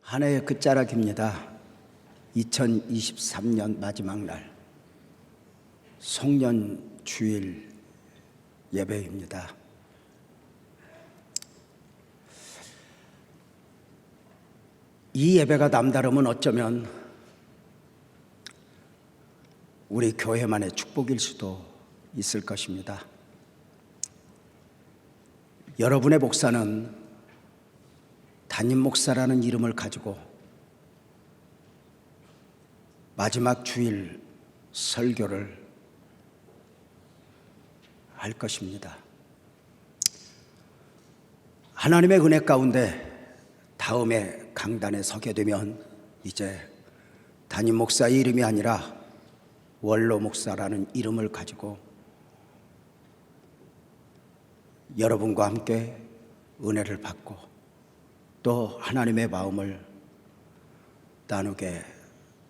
한 해의 끝자락입니다. 2023년 마지막 날 송년 주일 예배입니다. 이 예배가 남다름은 어쩌면 우리 교회만의 축복일 수도 있을 것입니다. 여러분의 목사는 담임 목사라는 이름을 가지고 마지막 주일 설교를 할 것입니다. 하나님의 은혜 가운데 다음에 강단에 서게 되면 이제 담임 목사의 이름이 아니라 원로 목사라는 이름을 가지고 여러분과 함께 은혜를 받고 또 하나님의 마음을 나누게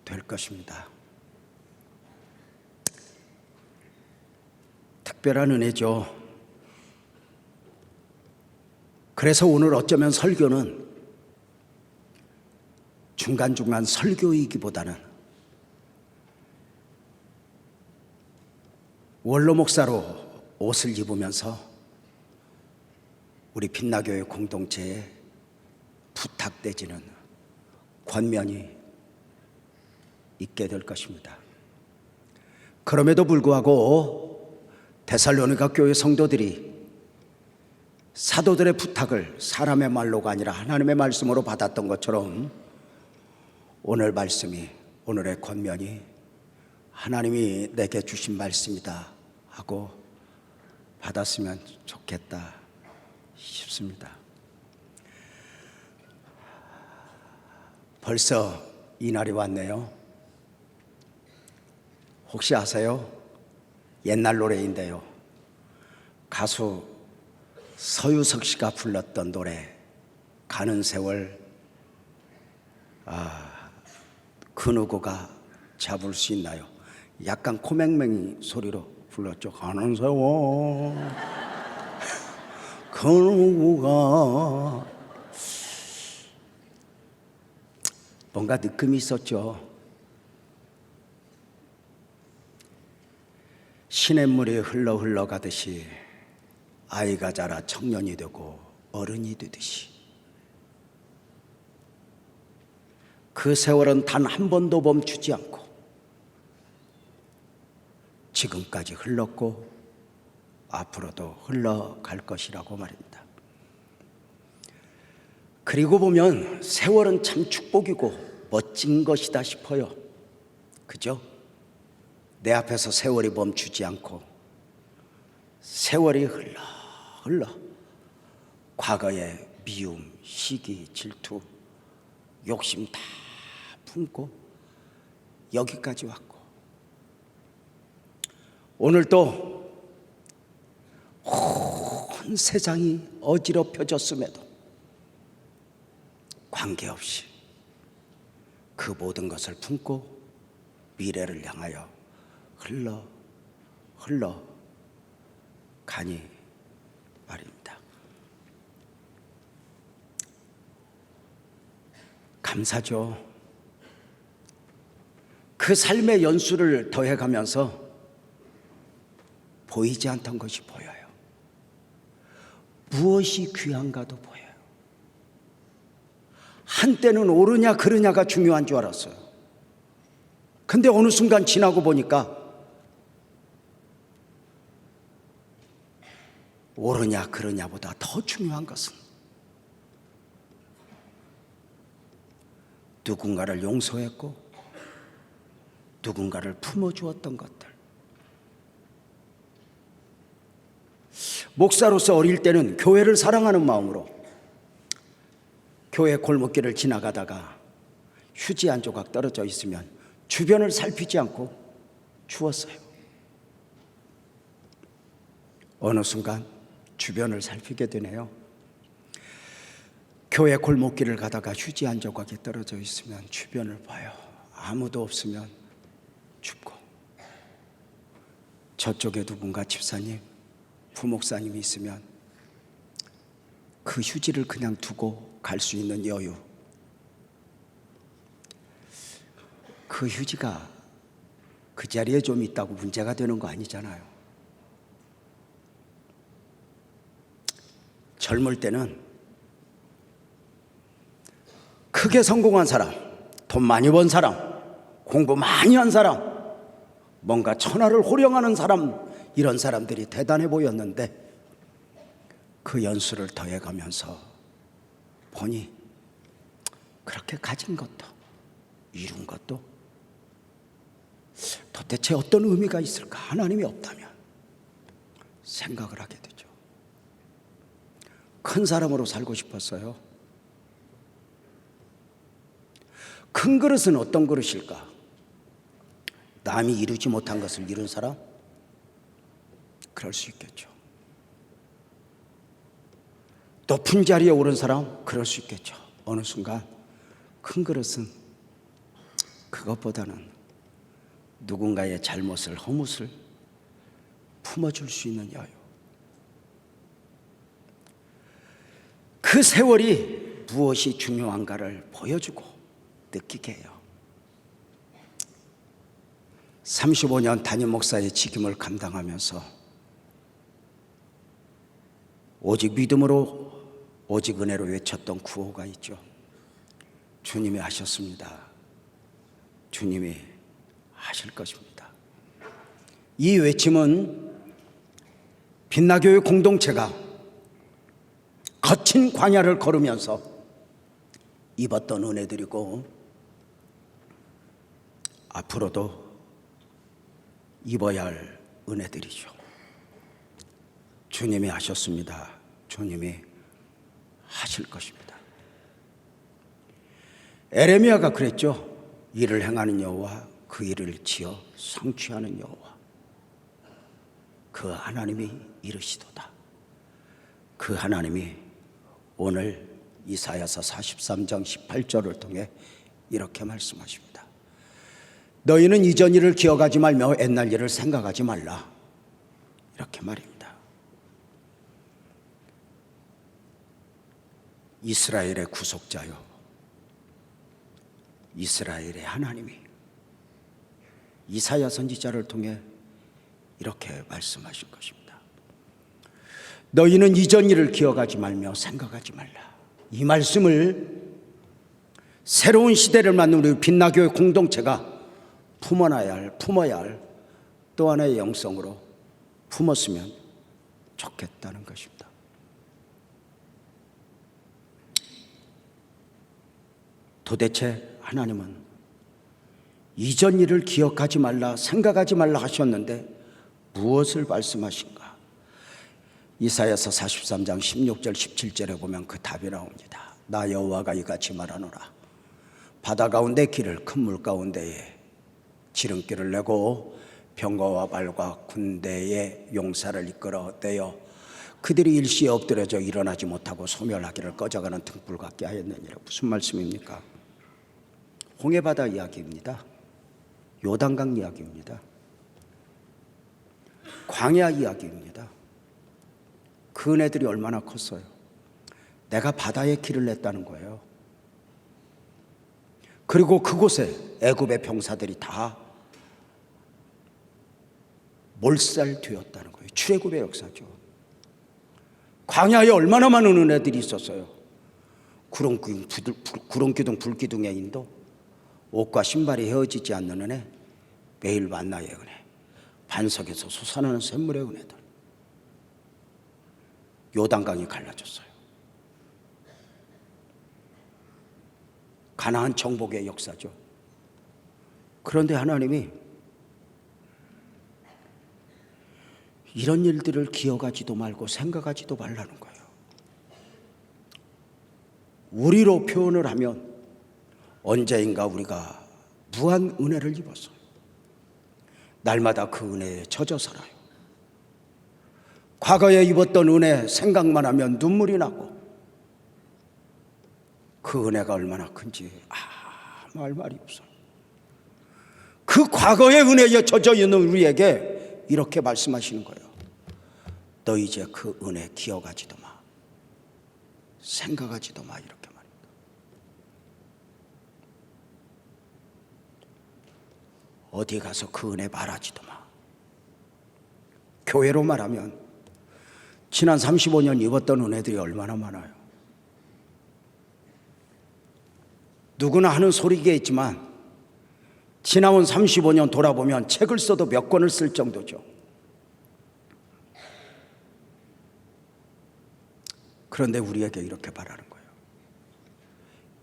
될 것입니다. 특별한 은혜죠. 그래서 오늘 어쩌면 설교는 중간중간 설교이기보다는 원로 목사로 옷을 입으면서 우리 빛나교회 공동체에 부탁되지는 권면이 있게 될 것입니다. 그럼에도 불구하고 데살로니가 교회 성도들이 사도들의 부탁을 사람의 말로가 아니라 하나님의 말씀으로 받았던 것처럼 오늘 말씀이, 오늘의 권면이 하나님이 내게 주신 말씀이다 하고 받았으면 좋겠다 싶습니다. 벌써 이 날이 왔네요. 혹시 아세요? 옛날 노래인데요. 가수 서유석 씨가 불렀던 노래 가는 세월 그 누구가 잡을 수 있나요? 약간 코맹맹이 소리로 불렀죠. 가는 세월 그 누구가 뭔가 느낌이 있었죠. 시냇물이 흘러 흘러가듯이 아이가 자라 청년이 되고 어른이 되듯이 그 세월은 단 한 번도 멈추지 않고 지금까지 흘렀고 앞으로도 흘러갈 것이라고 말입니다. 그리고 보면 세월은 참 축복이고 멋진 것이다 싶어요. 그죠? 내 앞에서 세월이 멈추지 않고 세월이 흘러 과거의 미움, 시기, 질투, 욕심 다 품고 여기까지 왔고 오늘 또 온 세상이 어지럽혀졌음에도 관계없이 그 모든 것을 품고 미래를 향하여 흘러 가니 말입니다. 감사죠. 그 삶의 연수를 더해가면서 보이지 않던 것이 보여요. 무엇이 귀한가도 보여요. 한때는 옳으냐 그르냐가 중요한 줄 알았어요. 근데 어느 순간 지나고 보니까 옳으냐 그르냐보다 더 중요한 것은 누군가를 용서했고 누군가를 품어주었던 것들. 목사로서 어릴 때는 교회를 사랑하는 마음으로 교회 골목길을 지나가다가 휴지 한 조각 떨어져 있으면 주변을 살피지 않고 주웠어요. 어느 순간 주변을 살피게 되네요. 교회 골목길을 가다가 휴지 한 조각이 떨어져 있으면 주변을 봐요. 아무도 없으면 줍고 저쪽에 누군가 집사님, 부목사님이 있으면 그 휴지를 그냥 두고 갈 수 있는 여유, 그 휴지가 그 자리에 좀 있다고 문제가 되는 거 아니잖아요. 젊을 때는 크게 성공한 사람, 돈 많이 번 사람, 공부 많이 한 사람, 뭔가 천하를 호령하는 사람, 이런 사람들이 대단해 보였는데 그 연수를 더해가면서 보니 그렇게 가진 것도 이룬 것도 도대체 어떤 의미가 있을까? 하나님이 없다면 생각을 하게 되죠. 큰 사람으로 살고 싶었어요. 큰 그릇은 어떤 그릇일까? 남이 이루지 못한 것을 이룬 사람? 그럴 수 있겠죠. 높은 자리에 오른 사람? 그럴 수 있겠죠. 어느 순간 큰 그릇은 그것보다는 누군가의 잘못을, 허물을 품어줄 수 있는 여유. 그 세월이 무엇이 중요한가를 보여주고 느끼게 해요. 35년 담임 목사의 직임을 감당하면서 오직 믿음으로 오직 은혜로 외쳤던 구호가 있죠. 주님이 하셨습니다. 주님이 하실 것입니다. 이 외침은 빛나교회 공동체가 거친 광야를 걸으면서 입었던 은혜들이고 앞으로도 입어야 할 은혜들이죠. 주님이 하셨습니다. 주님이 하실 것입니다. 에레미야가 그랬죠. 일을 행하는 여호와, 그 일을 지어 성취하는 여호와, 그 하나님이 이르시도다. 그 하나님이 오늘 이사야서 43장 18절을 통해 이렇게 말씀하십니다. 너희는 이전 일을 기억하지 말며 옛날 일을 생각하지 말라. 이렇게 말입니다. 이스라엘의 구속자요, 이스라엘의 하나님이 이사야 선지자를 통해 이렇게 말씀하신 것입니다. 너희는 이전 일을 기억하지 말며 생각하지 말라. 이 말씀을 새로운 시대를 맞는 우리 빛나교회 공동체가 품어야 할 또 하나의 영성으로 품었으면 좋겠다는 것입니다. 도대체 하나님은 이전 일을 기억하지 말라, 생각하지 말라 하셨는데 무엇을 말씀하신가? 이사야서 43장 16절 17절에 보면 그 답이 나옵니다. 나 여호와가 이같이 말하노라. 바다 가운데 길을 큰 물 가운데에 지름길을 내고 병거와 발과 군대의 용사를 이끌어 떼어 그들이 일시에 엎드려져 일어나지 못하고 소멸하기를 꺼져가는 등불 같게 하였느니라. 무슨 말씀입니까? 홍해바다 이야기입니다. 요단강 이야기입니다. 광야 이야기입니다. 그 은혜들이 얼마나 컸어요. 내가 바다에 길을 냈다는 거예요. 그리고 그곳에 애굽의 병사들이 다 몰살되었다는 거예요. 출애굽의 역사죠. 광야에 얼마나 많은 은혜들이 있었어요. 구름기둥 불기둥의 인도, 옷과 신발이 헤어지지 않는 은혜, 매일 만나의 은혜, 반석에서 솟아나는 샘물의 은혜들. 요단강이 갈라졌어요. 가나안 정복의 역사죠. 그런데 하나님이 이런 일들을 기억하지도 말고 생각하지도 말라는 거예요. 우리로 표현을 하면 언제인가 우리가 무한 은혜를 입었어요. 날마다 그 은혜에 젖어 살아요. 과거에 입었던 은혜 생각만 하면 눈물이 나고 그 은혜가 얼마나 큰지 아무 할 말이 없어요. 그 과거의 은혜에 젖어 있는 우리에게 이렇게 말씀하시는 거예요. 너 이제 그 은혜 기억하지도 마, 생각하지도 마, 이렇게 말입니다. 어디 가서 그 은혜 말하지도 마. 교회로 말하면 지난 35년 입었던 은혜들이 얼마나 많아요. 누구나 하는 소리겠지만 지나온 35년 돌아보면 책을 써도 몇 권을 쓸 정도죠. 그런데 우리에게 이렇게 바라는 거예요.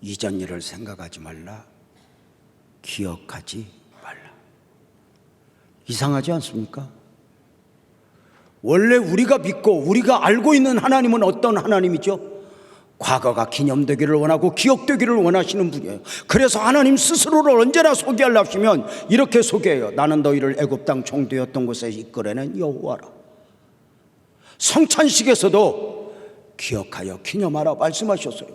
이전 일을 생각하지 말라, 기억하지 말라. 이상하지 않습니까? 원래 우리가 믿고 우리가 알고 있는 하나님은 어떤 하나님이죠? 과거가 기념되기를 원하고 기억되기를 원하시는 분이에요. 그래서 하나님 스스로를 언제나 소개하려시면 이렇게 소개해요. 나는 너희를 애굽 땅 종되었던 곳에 이끌어낸 여호와라. 성찬식에서도 기억하여 기념하라 말씀하셨어요.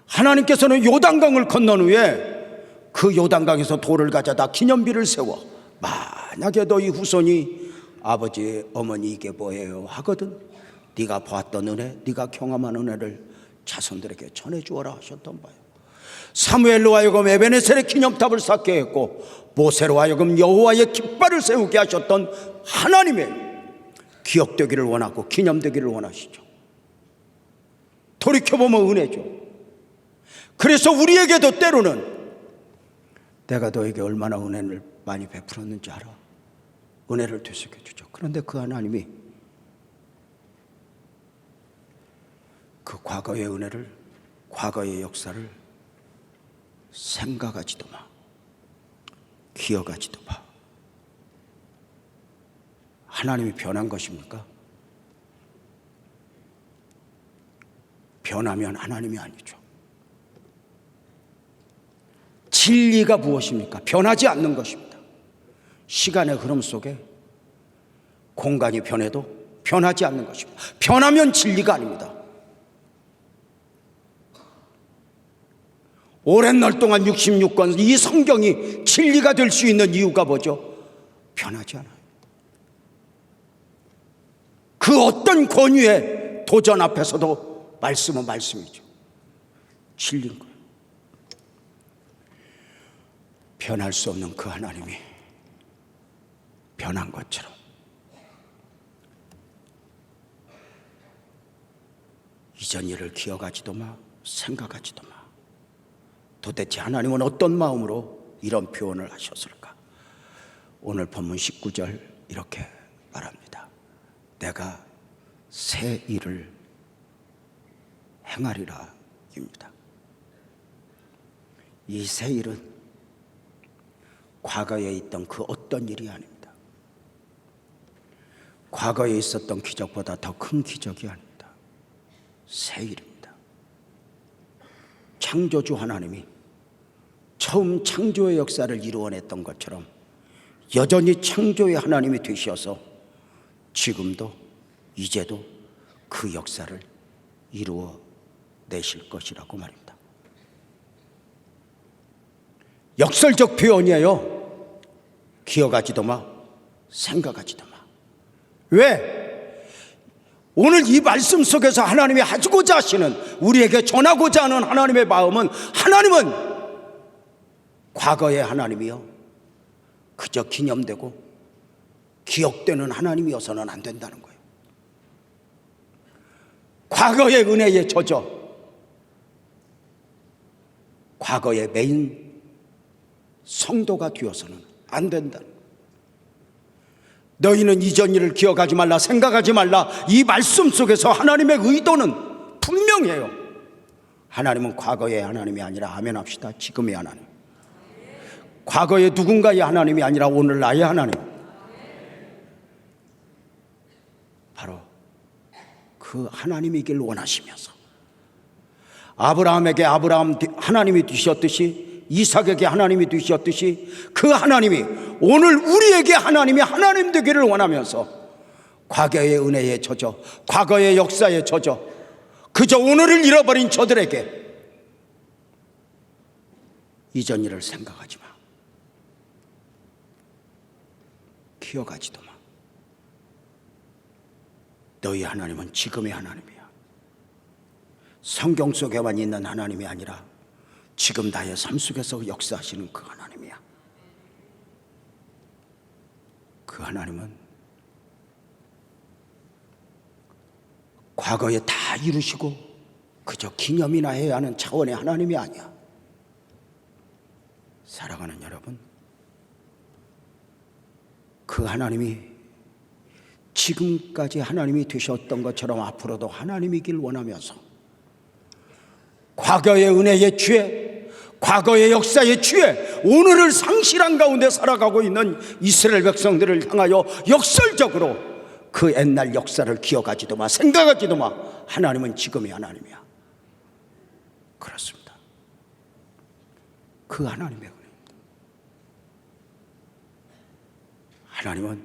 하나님께서는 요단강을 건넌 후에 그 요단강에서 돌을 가져다 기념비를 세워 만약에 너희 후손이 아버지 어머니 이게 뭐예요 하거든 네가 보았던 은혜, 네가 경험한 은혜를 자손들에게 전해주어라 하셨던 바요. 사무엘로 하여금 에베네셀의 기념탑을 쌓게 했고 모세로 하여금 여호와의 깃발을 세우게 하셨던 하나님의 기억되기를 원하고 기념되기를 원하시죠. 돌이켜보면 은혜죠. 그래서 우리에게도 때로는 내가 너에게 얼마나 은혜를 많이 베풀었는지 알아? 은혜를 되새겨주죠. 그런데 그 하나님이 그 과거의 은혜를, 과거의 역사를 생각하지도 마, 기억하지도 마. 하나님이 변한 것입니까? 변하면 하나님이 아니죠. 진리가 무엇입니까? 변하지 않는 것입니다. 시간의 흐름 속에 공간이 변해도 변하지 않는 것입니다. 변하면 진리가 아닙니다. 오랜 날 동안 66권 이 성경이 진리가 될 수 있는 이유가 뭐죠? 변하지 않아요. 그 어떤 권위의 도전 앞에서도 말씀은 말씀이죠. 진리인 거예요. 변할 수 없는 그 하나님이 변한 것처럼 이전 일을 기억하지도 마, 생각하지도 마. 도대체 하나님은 어떤 마음으로 이런 표현을 하셨을까? 오늘 본문 19절 이렇게 말합니다. 내가 새 일을 행하리라 입니다. 이 새 일은 과거에 있던 그 어떤 일이 아닙니다. 과거에 있었던 기적보다 더 큰 기적이 아닙니다. 새 일입니다. 창조주 하나님이 처음 창조의 역사를 이루어냈던 것처럼 여전히 창조의 하나님이 되셔서 지금도 이제도 그 역사를 이루어내실 것이라고 말입니다. 역설적 표현이에요. 기억하지도 마, 생각하지도 마. 왜? 오늘 이 말씀 속에서 하나님이 하고자 하시는, 우리에게 전하고자 하는 하나님의 마음은, 하나님은 과거의 하나님이요 그저 기념되고 기억되는 하나님이어서는 안 된다는 거예요. 과거의 은혜에 젖어 과거의 메인 성도가 되어서는 안 된다. 너희는 이전 일을 기억하지 말라, 생각하지 말라. 이 말씀 속에서 하나님의 의도는 분명해요. 하나님은 과거의 하나님이 아니라, 아멘 합시다, 지금의 하나님. 과거의 누군가의 하나님이 아니라 오늘 나의 하나님. 바로 그 하나님이길 원하시면서 아브라함에게 아브라함 하나님이 되셨듯이, 이삭에게 하나님이 되셨듯이 그 하나님이 오늘 우리에게 하나님이 하나님 되기를 원하면서 과거의 은혜에 젖어, 과거의 역사에 젖어 그저 오늘을 잃어버린 저들에게 이전 일을 생각하지 마, 기억하지도 마. 너희 하나님은 지금의 하나님이야. 성경 속에만 있는 하나님이 아니라 지금 나의 삶 속에서 역사하시는 그 하나님이야. 그 하나님은 과거에 다 이루시고 그저 기념이나 해야 하는 차원의 하나님이 아니야. 사랑하는 여러분, 그 하나님이 지금까지 하나님이 되셨던 것처럼 앞으로도 하나님이길 원하면서 과거의 은혜에 취해, 과거의 역사에 취해 오늘을 상실한 가운데 살아가고 있는 이스라엘 백성들을 향하여 역설적으로 그 옛날 역사를 기억하지도 마, 생각하지도 마. 하나님은 지금의 하나님이야. 그렇습니다. 그 하나님의 은혜입니다. 하나님은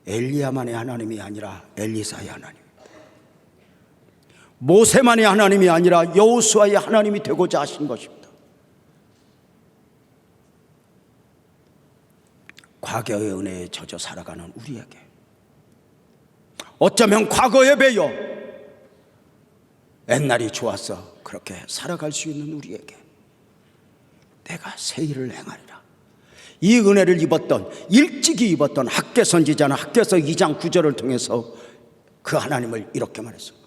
엘리야만의 하나님이 아니라 엘리사의 하나님입니다. 모세만의 하나님이 아니라 여호수아의 하나님이 되고자 하신 것입니다. 과거의 은혜에 젖어 살아가는 우리에게, 어쩌면 과거에 배여 옛날이 좋았어 그렇게 살아갈 수 있는 우리에게 내가 새 일을 행하리라. 이 은혜를 입었던, 일찍이 입었던 학개 선지자는 학개서 2장 9절을 통해서 그 하나님을 이렇게 말했어.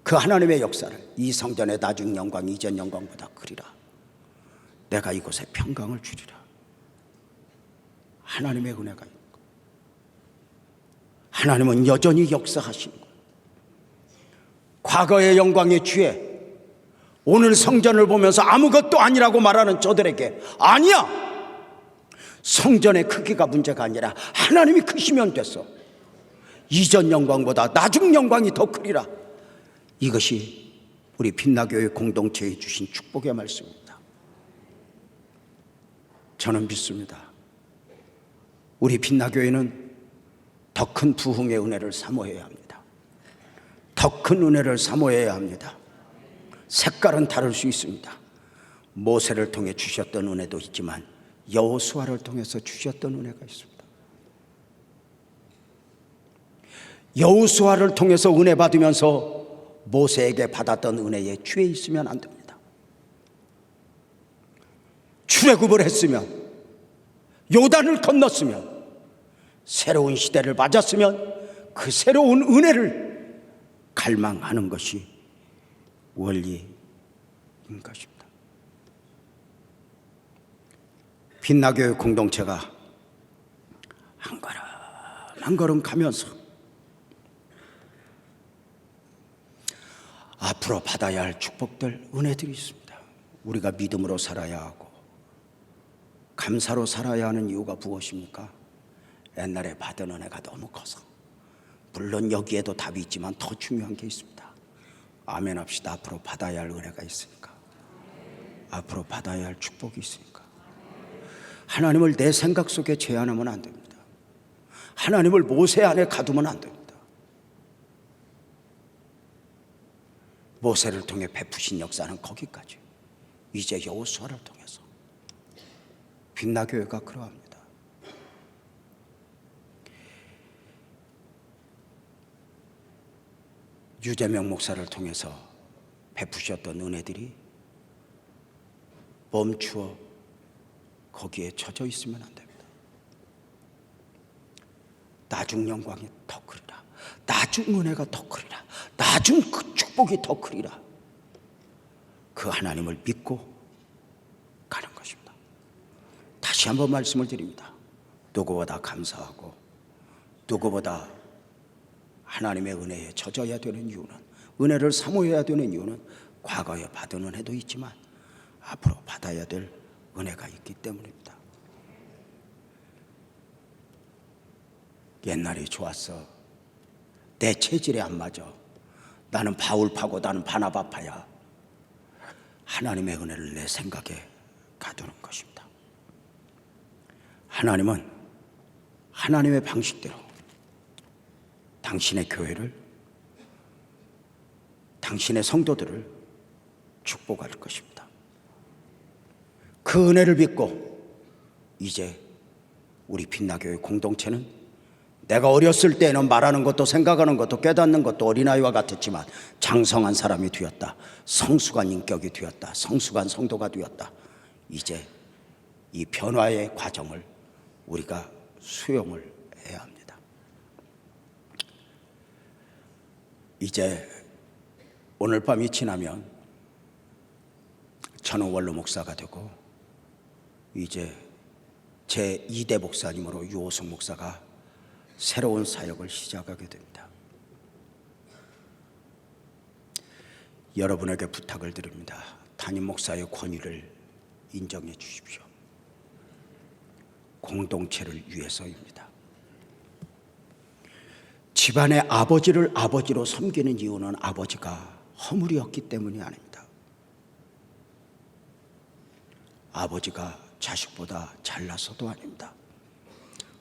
그 하나님의 역사를 이 성전의 나중 영광 이전 영광보다 크리라. 내가 이곳에 평강을 주리라. 하나님의 은혜가 있는 것. 하나님은 여전히 역사하시는 것. 과거의 영광에 취해 오늘 성전을 보면서 아무것도 아니라고 말하는 저들에게, 아니야, 성전의 크기가 문제가 아니라 하나님이 크시면 됐어. 이전 영광보다 나중 영광이 더 크리라. 이것이 우리 빛나교회 공동체에 주신 축복의 말씀입니다. 저는 믿습니다. 우리 빛나교회는 더 큰 부흥의 은혜를 사모해야 합니다. 더 큰 은혜를 사모해야 합니다. 색깔은 다를 수 있습니다. 모세를 통해 주셨던 은혜도 있지만 여호수아를 통해서 주셨던 은혜가 있습니다. 여호수아를 통해서 은혜 받으면서 모세에게 받았던 은혜에 취해 있으면 안 됩니다. 출애굽을 했으면, 요단을 건넜으면, 새로운 시대를 맞았으면 그 새로운 은혜를 갈망하는 것이 원리인 것입니다. 빛나교회 공동체가 한 걸음 한 걸음 가면서 앞으로 받아야 할 축복들, 은혜들이 있습니다. 우리가 믿음으로 살아야 하고 감사로 살아야 하는 이유가 무엇입니까? 옛날에 받은 은혜가 너무 커서. 물론 여기에도 답이 있지만 더 중요한 게 있습니다. 아멘 합시다. 앞으로 받아야 할 은혜가 있으니까, 앞으로 받아야 할 축복이 있으니까. 하나님을 내 생각 속에 제한하면 안 됩니다. 하나님을 모세 안에 가두면 안 됩니다. 모세를 통해 베푸신 역사는 거기까지. 이제 여호수아를 통해서 빛나교회가 그러합니다. 유재명 목사를 통해서 베푸셨던 은혜들이 멈추어 거기에 젖어 있으면 안 됩니다. 나중 영광이 더 크리라. 나중 은혜가 더 크리라. 나중 그 축복이 더 크리라. 그 하나님을 믿고 가는 것입니다. 다시 한번 말씀을 드립니다. 누구보다 감사하고 누구보다 하나님의 은혜에 젖어야 되는 이유는, 은혜를 사모해야 되는 이유는 과거에 받은 은혜도 있지만 앞으로 받아야 될 은혜가 있기 때문입니다. 옛날이 좋았어. 내 체질에 안 맞아. 나는 바울파고 나는 바나바파야. 하나님의 은혜를 내 생각에 가두는 것입니다. 하나님은 하나님의 방식대로 당신의 교회를, 당신의 성도들을 축복할 것입니다. 그 은혜를 믿고 이제 우리 빛나교회 공동체는, 내가 어렸을 때는 말하는 것도 생각하는 것도 깨닫는 것도 어린아이와 같았지만 장성한 사람이 되었다. 성숙한 인격이 되었다. 성숙한 성도가 되었다. 이제 이 변화의 과정을 우리가 수용을 해야 합니다. 이제 오늘 밤이 지나면 저는 원로 목사가 되고 이제 제 2대 목사님으로 유호성 목사가 새로운 사역을 시작하게 됩니다. 여러분에게 부탁을 드립니다. 담임 목사의 권위를 인정해 주십시오. 공동체를 위해서입니다. 집안의 아버지를 아버지로 섬기는 이유는 아버지가 허물이었기 때문이 아닙니다. 아버지가 자식보다 잘나서도 아닙니다.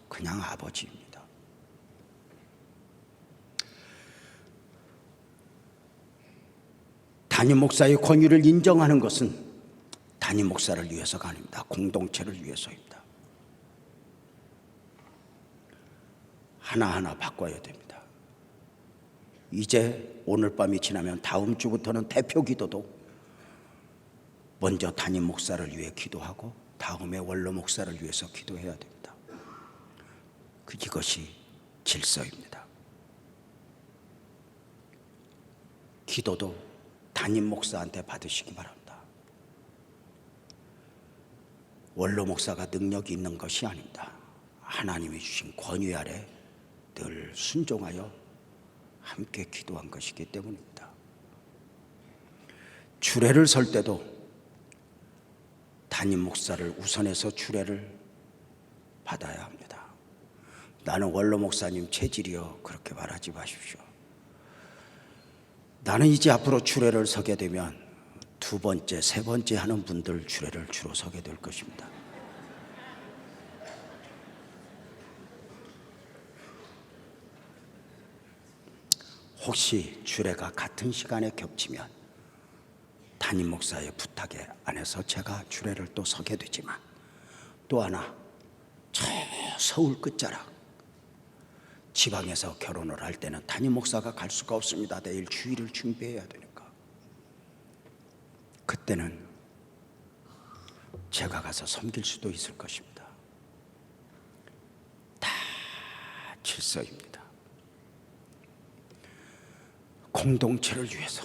그냥 아버지입니다. 담임 목사의 권위를 인정하는 것은 담임 목사를 위해서가 아닙니다. 공동체를 위해서입니다. 하나하나 바꿔야 됩니다. 이제 오늘 밤이 지나면 다음 주부터는 대표 기도도 먼저 담임 목사를 위해 기도하고 다음에 원로 목사를 위해서 기도해야 됩니다. 이것이 질서입니다. 기도도 담임 목사한테 받으시기 바랍니다. 원로 목사가 능력이 있는 것이 아닙니다. 하나님이 주신 권위 아래 늘 순종하여 함께 기도한 것이기 때문입니다. 주례를 설 때도 담임 목사를 우선해서 주례를 받아야 합니다. 나는 원로 목사님 체질이요, 그렇게 말하지 마십시오. 나는 이제 앞으로 주례를 서게 되면 두 번째, 세 번째 하는 분들 주례를 주로 서게 될 것입니다. 혹시 주례가 같은 시간에 겹치면 담임 목사의 부탁에 안에서 제가 주례를 또 서게 되지만, 또 하나 저 서울 끝자락 지방에서 결혼을 할 때는 담임 목사가 갈 수가 없습니다. 내일 주일을 준비해야 되니까. 그때는 제가 가서 섬길 수도 있을 것입니다. 다 질서입니다. 공동체를 위해서,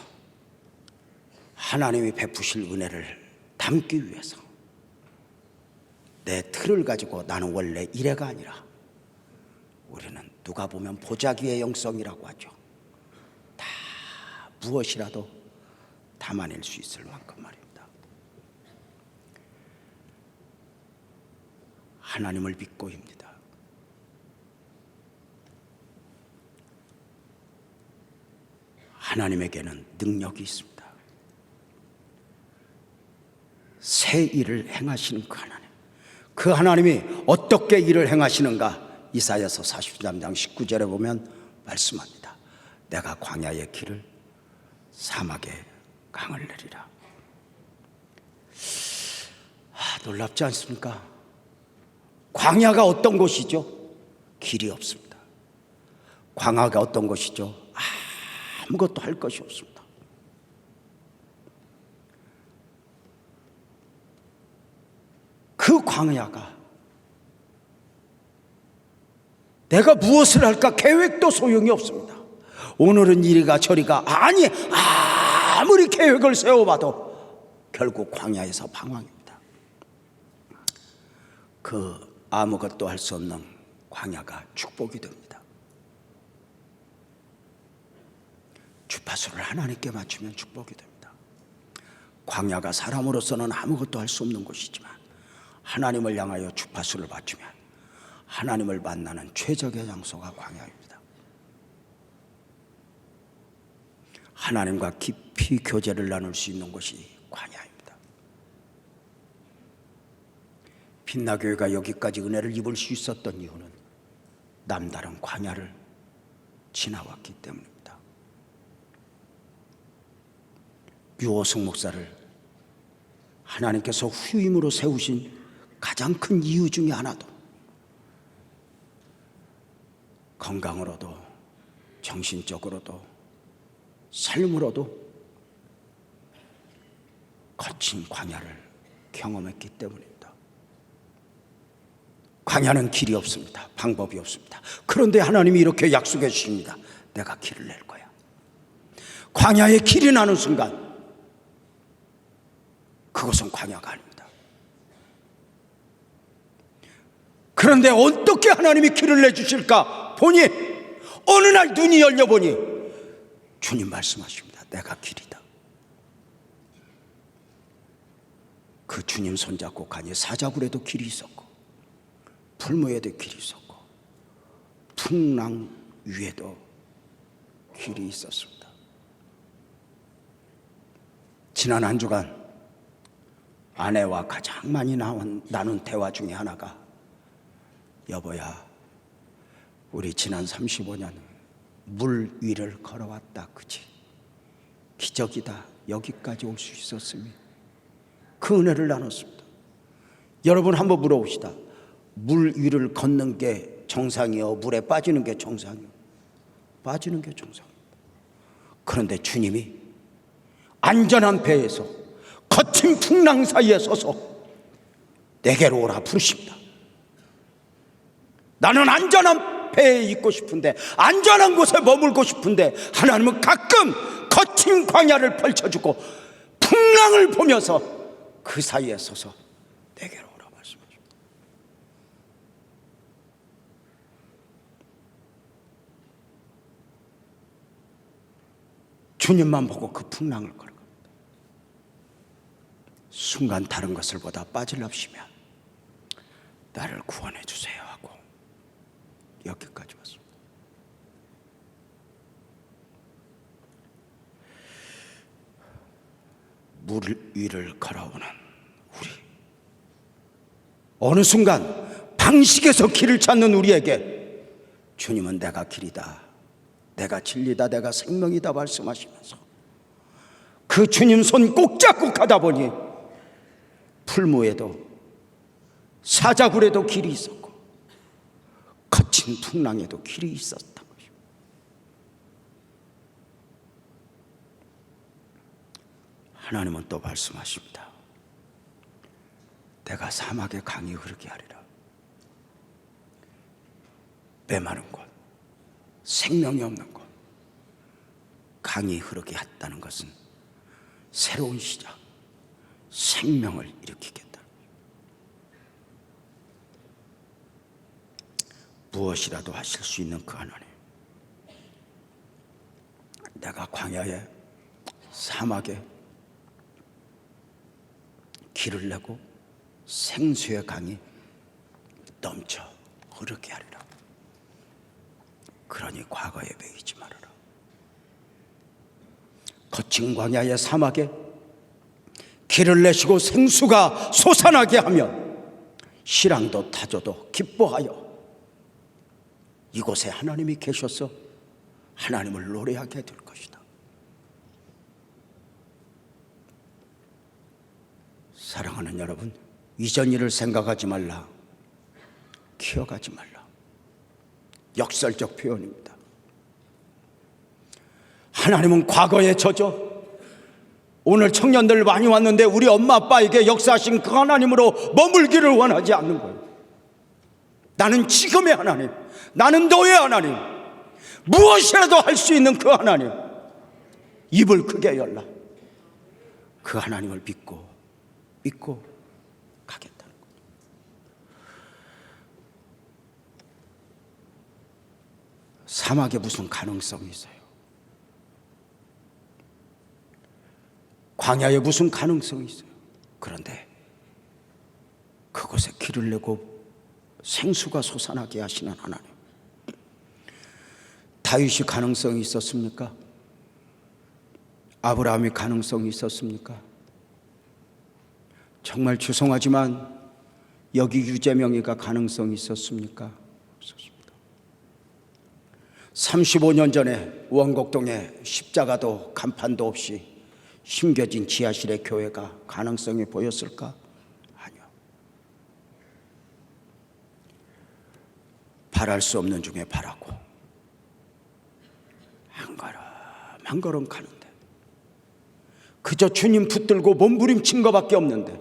하나님이 베푸실 은혜를 담기 위해서 내 틀을 가지고 나는 원래 이래가 아니라, 우리는 누가 보면 보자기의 영성이라고 하죠. 다 무엇이라도 담아낼 수 있을 만큼 말입니다. 하나님을 믿고입니다. 하나님에게는 능력이 있습니다. 새 일을 행하시는 그 하나님, 그 하나님이 어떻게 일을 행하시는가? 이사야서 43장 19절에 보면 말씀합니다. 내가 광야의 길을 사막에 강을 내리라. 놀랍지 않습니까? 광야가 어떤 곳이죠? 길이 없습니다. 광야가 어떤 곳이죠? 아무것도 할 것이 없습니다. 그 광야가 내가 무엇을 할까 계획도 소용이 없습니다. 오늘은 이리가 저리가, 아니 아무리 계획을 세워봐도 결국 광야에서 방황입니다. 그 아무것도 할 수 없는 광야가 축복이 됩니다. 주파수를 하나님께 맞추면 축복이 됩니다. 광야가 사람으로서는 아무것도 할 수 없는 곳이지만 하나님을 향하여 주파수를 맞추면 하나님을 만나는 최적의 장소가 광야입니다. 하나님과 깊이 교제를 나눌 수 있는 곳이 광야입니다. 빛나교회가 여기까지 은혜를 입을 수 있었던 이유는 남다른 광야를 지나왔기 때문입니다. 유호성 목사를 하나님께서 후임으로 세우신 가장 큰 이유 중에 하나도 건강으로도 정신적으로도 삶으로도 거친 광야를 경험했기 때문입니다. 광야는 길이 없습니다. 방법이 없습니다. 그런데 하나님이 이렇게 약속해 주십니다. 내가 길을 낼 거야. 광야에 길이 나는 순간 그것은 광야가 아닙니다. 그런데 어떻게 하나님이 길을 내주실까 보니 어느 날 눈이 열려보니 주님 말씀하십니다. 내가 길이다. 그 주님 손잡고 가니 사자굴에도 길이 있었고 풀무에도 길이 있었고 풍랑 위에도 길이 있었습니다. 지난 한 주간 아내와 가장 많이 나눈 대화 중에 하나가 여보야, 우리 지난 35년 물 위를 걸어왔다. 그치? 기적이다. 여기까지 올 수 있었으니 그 은혜를 나눴습니다. 여러분 한번 물어봅시다. 물 위를 걷는 게 정상이요, 물에 빠지는 게 정상이요? 빠지는 게 정상입니다. 그런데 주님이 안전한 배에서 거친 풍랑 사이에 서서 내게로 오라 부르십니다. 나는 안전한 배에 있고 싶은데, 안전한 곳에 머물고 싶은데 하나님은 가끔 거친 광야를 펼쳐주고 풍랑을 보면서 그 사이에 서서 내게로 오라 말씀하십니다. 주님만 보고 그 풍랑을 걸어갑니다. 순간 다른 것을 보다 빠질랍시면 나를 구원해 주세요 하고 여기까지 왔습니다. 물 위를 걸어오는 우리, 어느 순간 방식에서 길을 찾는 우리에게 주님은 내가 길이다, 내가 진리다, 내가 생명이다 말씀하시면서 그 주님 손 꼭 잡고 가다 보니 풀무에도 사자굴에도 길이 있었고 거친 풍랑에도 길이 있었던 것입니다. 하나님은 또 말씀하십니다. 내가 사막에 강이 흐르게 하리라. 메마른 곳, 생명이 없는 곳, 강이 흐르게 했다는 것은 새로운 시작, 생명을 일으키겠다. 무엇이라도 하실 수 있는 그 하나님, 내가 광야에 사막에 길을 내고 생수의 강이 넘쳐 흐르게 하리라. 그러니 과거에 매이지 말아라. 거친 광야의 사막에 길을 내시고 생수가 솟아나게 하면 시랑도 타조도 기뻐하여 이곳에 하나님이 계셔서 하나님을 노래하게 될 것이다. 사랑하는 여러분, 이전 일을 생각하지 말라, 기억하지 말라. 역설적 표현입니다. 하나님은 과거에 젖어 오늘 청년들 많이 왔는데 우리 엄마 아빠에게 역사하신 그 하나님으로 머물기를 원하지 않는 거예요. 나는 지금의 하나님, 나는 너의 하나님, 무엇이라도 할 수 있는 그 하나님, 입을 크게 열라. 그 하나님을 믿고 가겠다는 거예요. 사막에 무슨 가능성이 있어요? 광야에 무슨 가능성이 있어요? 그런데 그곳에 길을 내고 생수가 솟아나게 하시는 하나님. 다윗이 가능성이 있었습니까? 아브라함이 가능성이 있었습니까? 정말 죄송하지만 여기 유재명이가 가능성이 있었습니까? 없었습니다. 35년 전에 원곡동에 십자가도 간판도 없이 심겨진 지하실의 교회가 가능성이 보였을까? 아니요. 바랄 수 없는 중에 바라고 한 걸음 가는데 그저 주님 붙들고 몸부림친 것밖에 없는데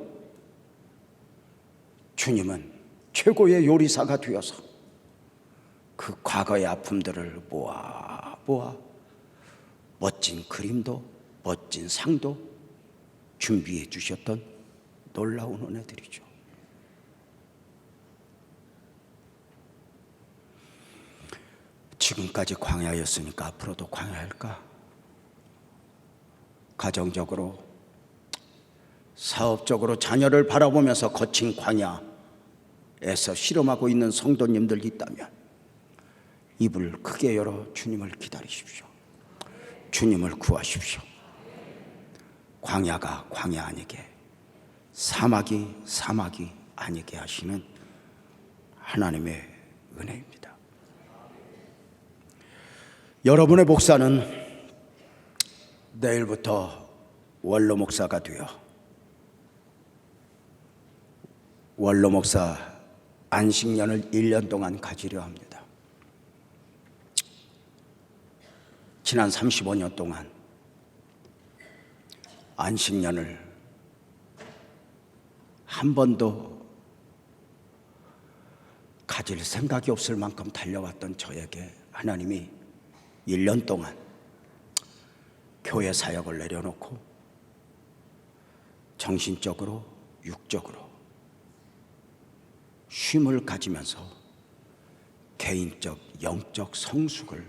주님은 최고의 요리사가 되어서 그 과거의 아픔들을 모아 멋진 그림도 멋진 상도 준비해 주셨던 놀라운 은혜들이죠. 지금까지 광야였으니까 앞으로도 광야일까? 가정적으로, 사업적으로 자녀를 바라보면서 거친 광야에서 실험하고 있는 성도님들 있다면 입을 크게 열어 주님을 기다리십시오. 주님을 구하십시오. 광야가 광야 아니게, 사막이 사막이 아니게 하시는 하나님의 은혜입니다. 여러분의 목사는 내일부터 원로 목사가 되어 원로 목사 안식년을 1년 동안 가지려 합니다. 지난 35년 동안 안식년을 한 번도 가질 생각이 없을 만큼 달려왔던 저에게 하나님이 1년 동안 교회 사역을 내려놓고 정신적으로 육적으로 쉼을 가지면서 개인적 영적 성숙을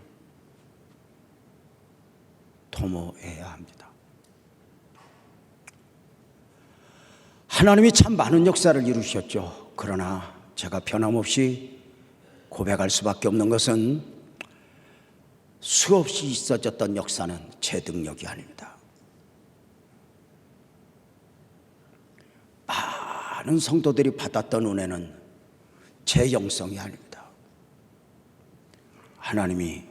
도모해야 합니다. 하나님이 참 많은 역사를 이루셨죠. 그러나 제가 변함없이 고백할 수밖에 없는 것은 수없이 있어졌던 역사는 제 능력이 아닙니다. 많은 성도들이 받았던 은혜는 제 영성이 아닙니다. 하나님이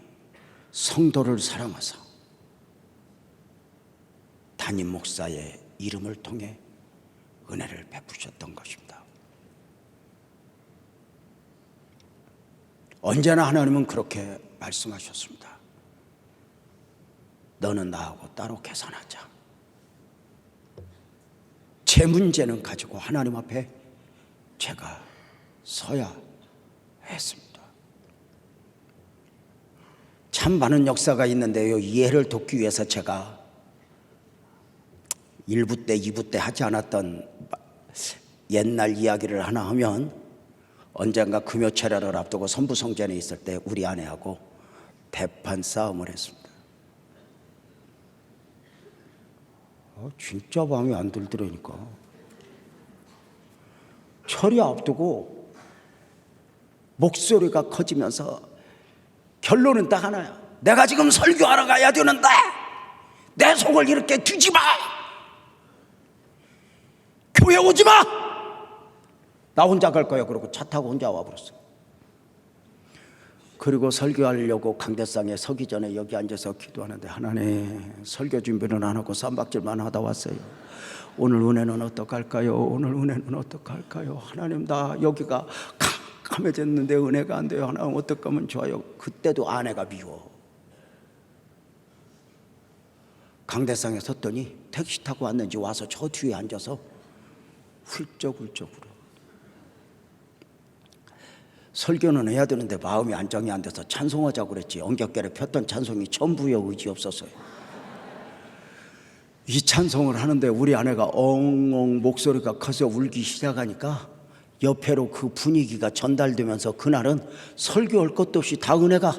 성도를 사랑하사 담임 목사의 이름을 통해 은혜를 베푸셨던 것입니다. 언제나 하나님은 그렇게 말씀하셨습니다. 너는 나하고 따로 계산하자. 제 문제는 가지고 하나님 앞에 제가 서야 했습니다. 참 많은 역사가 있는데요, 이해를 돕기 위해서 제가 1부 때 2부 때 하지 않았던 옛날 이야기를 하나 하면, 언젠가 금요철야를 앞두고 선부성전에 있을 때 우리 아내하고 대판 싸움을 했습니다. 진짜 마음에 안 들더라니까. 철야 앞두고 목소리가 커지면서 결론은 딱 하나야. 내가 지금 설교하러 가야 되는데 내 속을 이렇게 두지 마. 교회 오지 마. 나 혼자 갈 거야. 그러고 차 타고 혼자 와버렸어. 그리고 설교하려고 강대상에 서기 전에 여기 앉아서 기도하는데, 하나님, 설교 준비는 안 하고 쌈박질만 하다 왔어요. 오늘 은혜는 어떡할까요? 오늘 은혜는 어떡할까요? 하나님, 나 여기가 캄캄해졌는데 은혜가 안 돼요. 하나님, 어떡하면 좋아요? 그때도 아내가 미워. 강대상에 섰더니 택시 타고 왔는지 와서 저 뒤에 앉아서 훌쩍훌쩍 울어. 설교는 해야 되는데 마음이 안정이 안 돼서 찬송하자고 그랬지. 엉겹결에 폈던 찬송이 전부여 의지 없었어요. 이 찬송을 하는데 우리 아내가 엉엉 목소리가 커서 울기 시작하니까 옆에로 그 분위기가 전달되면서 그날은 설교할 것도 없이 다 은혜가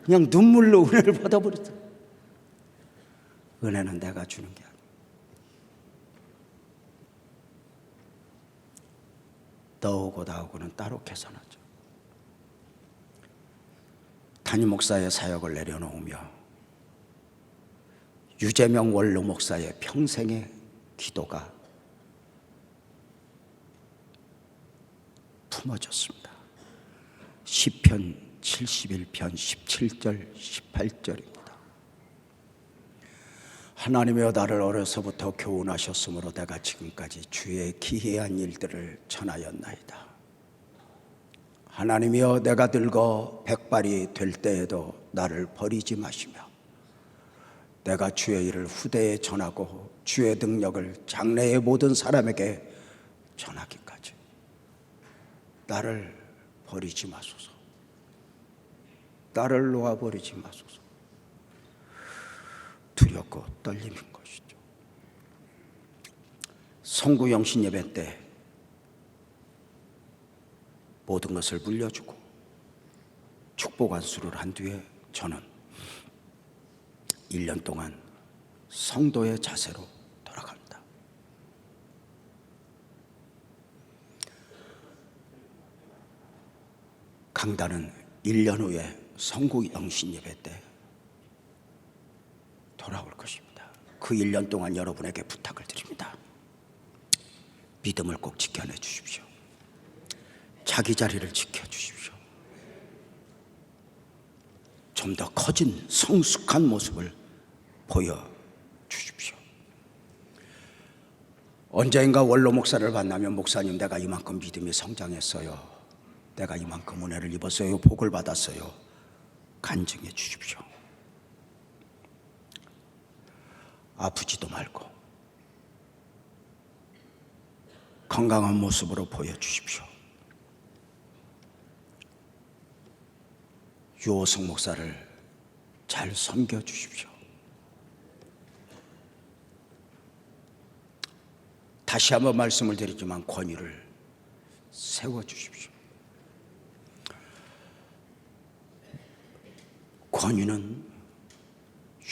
그냥 눈물로 은혜를 받아버렸어. 은혜는 내가 주는 게 아니야. 너하고 나하고는 따로 계산하죠. 담임 목사의 사역을 내려놓으며 유재명 원로 목사의 평생의 기도가 품어졌습니다. 시편 71편 17절 18절입니다. 하나님이여, 나를 어려서부터 교훈하셨으므로 내가 지금까지 주의 기이한 일들을 전하였나이다. 하나님이여, 내가 늙어 백발이 될 때에도 나를 버리지 마시며 내가 주의 일을 후대에 전하고 주의 능력을 장래의 모든 사람에게 전하기까지 나를 버리지 마소서. 나를 놓아버리지 마소서. 두렵고 떨림인 것이죠. 성구 영신 예배 때 모든 것을 물려주고 축복 안수를 한 뒤에 저는 1년 동안 성도의 자세로 돌아갑니다. 강단은 1년 후에 성구 영신 예배 때 돌아올 것입니다. 그 1년 동안 여러분에게 부탁을 드립니다. 믿음을 꼭 지켜내 주십시오. 자기 자리를 지켜주십시오. 좀 더 커진 성숙한 모습을 보여주십시오. 언젠가 원로 목사를 만나면 목사님 내가 이만큼 믿음이 성장했어요. 내가 이만큼 은혜를 입었어요. 복을 받았어요. 간증해 주십시오. 아프지도 말고 건강한 모습으로 보여주십시오. 유호성 목사를 잘 섬겨주십시오. 다시 한번 말씀을 드리지만 권위를 세워주십시오. 권위는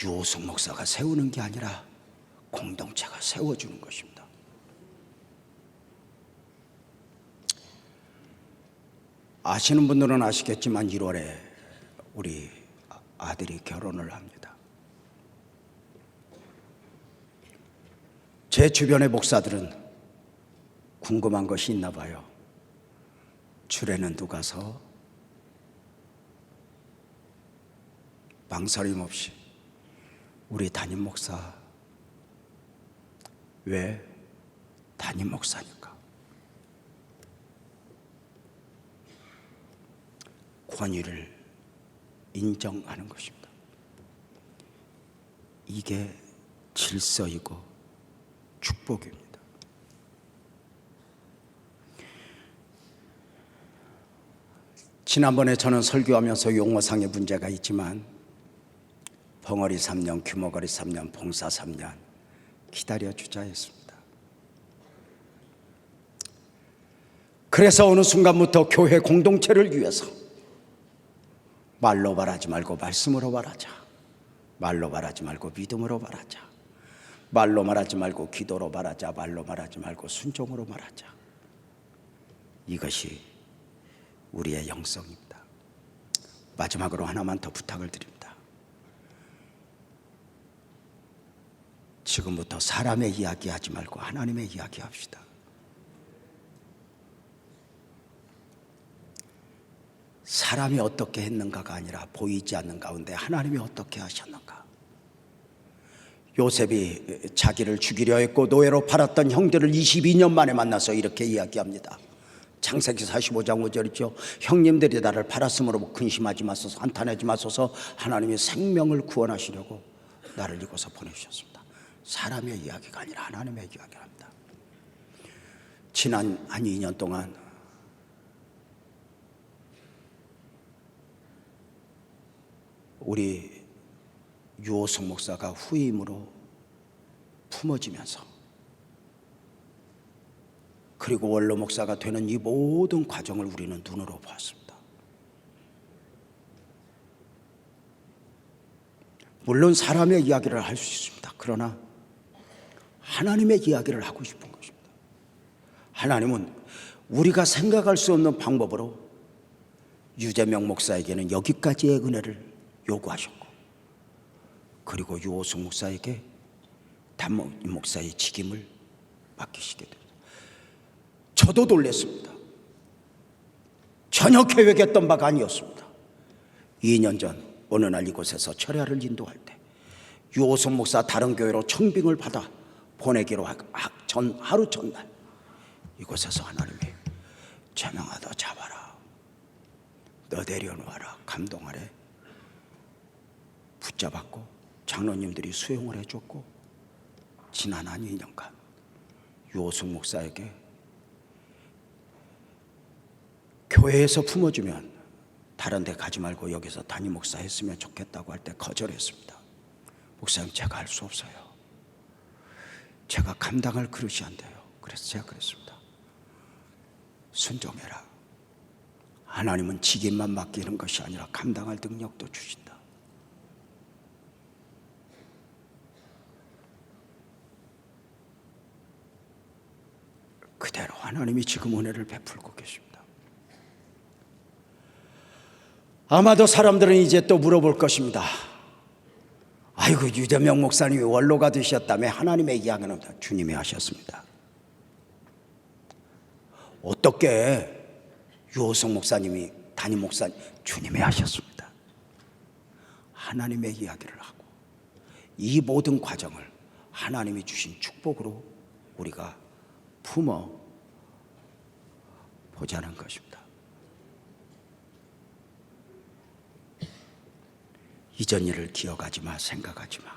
유호성 목사가 세우는 게 아니라 공동체가 세워주는 것입니다. 아시는 분들은 아시겠지만 1월에 우리 아들이 결혼을 합니다. 제 주변의 목사들은 궁금한 것이 있나 봐요. 주례는 누가 서? 망설임 없이 우리 담임 목사. 왜? 담임 목사니까. 권위를 인정하는 것입니다. 이게 질서이고 축복입니다. 지난번에 저는 설교하면서 용어상의 문제가 있지만 벙어리 3년, 규모거리 3년, 봉사 3년 기다려주자 했습니다. 그래서 어느 순간부터 교회 공동체를 위해서 말로 말하지 말고 말씀으로 말하자. 말로 말하지 말고 믿음으로 말하자. 말로 말하지 말고 기도로 말하자. 말로 말하지 말고 순종으로 말하자. 이것이 우리의 영성입니다. 마지막으로 하나만 더 부탁을 드립니다. 지금부터 사람의 이야기 하지 말고 하나님의 이야기 합시다. 사람이 어떻게 했는가가 아니라 보이지 않는 가운데 하나님이 어떻게 하셨는가. 요셉이 자기를 죽이려 했고 노예로 팔았던 형들을 22년 만에 만나서 이렇게 이야기합니다. 창세기 45장 5절이죠. 형님들이 나를 팔았으므로 근심하지 마소서, 한탄하지 마소서. 하나님이 생명을 구원하시려고 나를 이곳에 보내주셨습니다. 사람의 이야기가 아니라 하나님의 이야기를 합니다. 지난 한 2년 동안 우리 유호성 목사가 후임으로 품어지면서 그리고 원로 목사가 되는 이 모든 과정을 우리는 눈으로 보았습니다. 물론 사람의 이야기를 할 수 있습니다. 그러나 하나님의 이야기를 하고 싶은 것입니다. 하나님은 우리가 생각할 수 없는 방법으로 유재명 목사에게는 여기까지의 은혜를 요구하셨고, 그리고 유호성 목사에게 담임 목사의 직임을 맡기시게 됩니다. 저도 놀랐습니다. 전혀 계획했던 바가 아니었습니다. 2년 전 어느 날 이곳에서 철야를 인도할 때 유호성 목사 다른 교회로 청빙을 받아 보내기로 하루 전날 이곳에서 하나님이 재명아 너 잡아라, 너 내려놓아라 감동 아래 붙잡았고 장로님들이 수용을 해줬고 지난 한 2년간 유호성 목사에게 교회에서 품어주면 다른 데 가지 말고 여기서 담임 목사 했으면 좋겠다고 할 때 거절했습니다. 목사님, 제가 할 수 없어요. 제가 감당할 그릇이 안 돼요. 그래서 제가 그랬습니다. 순종해라. 하나님은 직임만 맡기는 것이 아니라 감당할 능력도 주신다. 그대로 하나님이 지금 은혜를 베풀고 계십니다. 아마도 사람들은 이제 또 물어볼 것입니다. 아이고, 유재명 목사님이 원로가 되셨다며 하나님의 이야기는 없다. 주님이 하셨습니다. 어떻게 유호성 목사님이 담임 목사님, 주님이 하셨습니다. 하나님의 이야기를 하고 이 모든 과정을 하나님이 주신 축복으로 우리가 품어 보자는 것입니다. 이전 일을 기억하지 마, 생각하지 마.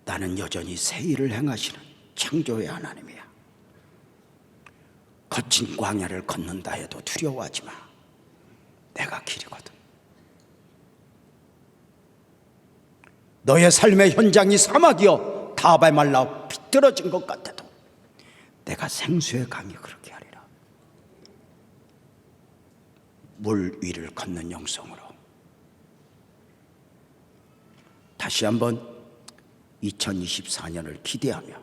나는 여전히 새 일을 행하시는 창조의 하나님이야. 거친 광야를 걷는다 해도 두려워하지 마. 내가 길이거든. 너의 삶의 현장이 사막이여 다바에 말라 비틀어진 것 같아도 내가 생수의 강이 그렇게 하리라. 물 위를 걷는 영성으로 다시 한번 2024년을 기대하며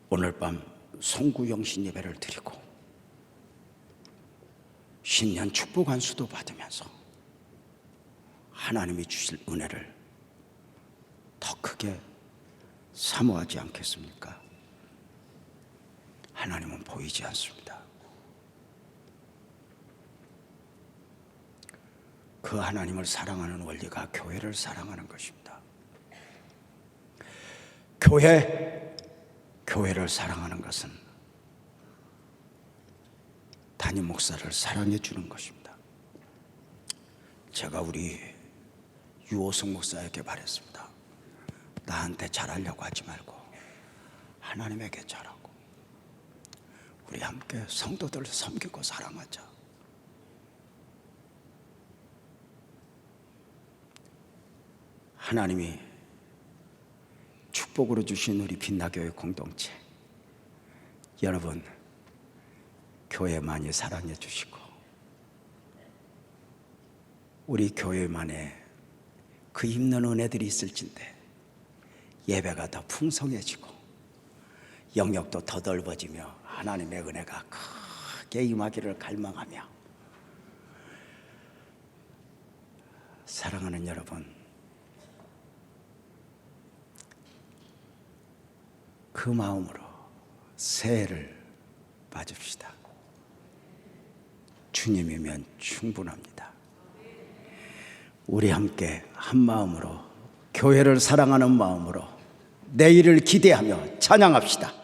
오늘 밤 송구영신 예배를 드리고 신년 축복 안수도 받으면서 하나님이 주실 은혜를 더 크게 사모하지 않겠습니까? 하나님은 보이지 않습니다. 그 하나님을 사랑하는 원리가 교회를 사랑하는 것입니다. 교회를 사랑하는 것은 담임 목사를 사랑해 주는 것입니다. 제가 우리 유호성 목사에게 말했습니다. 나한테 잘하려고 하지 말고 하나님에게 잘하고 우리 함께 성도들을 섬기고 사랑하자. 하나님이 축복으로 주신 우리 빛나교회 공동체, 여러분 교회 많이 사랑해 주시고 우리 교회만의 그 입는 은혜들이 있을진데 예배가 더 풍성해지고 영역도 더 넓어지며 하나님의 은혜가 크게 임하기를 갈망하며, 사랑하는 여러분, 그 마음으로 새해를 맞읍시다. 주님이면 충분합니다. 우리 함께 한 마음으로 교회를 사랑하는 마음으로 내일을 기대하며 찬양합시다.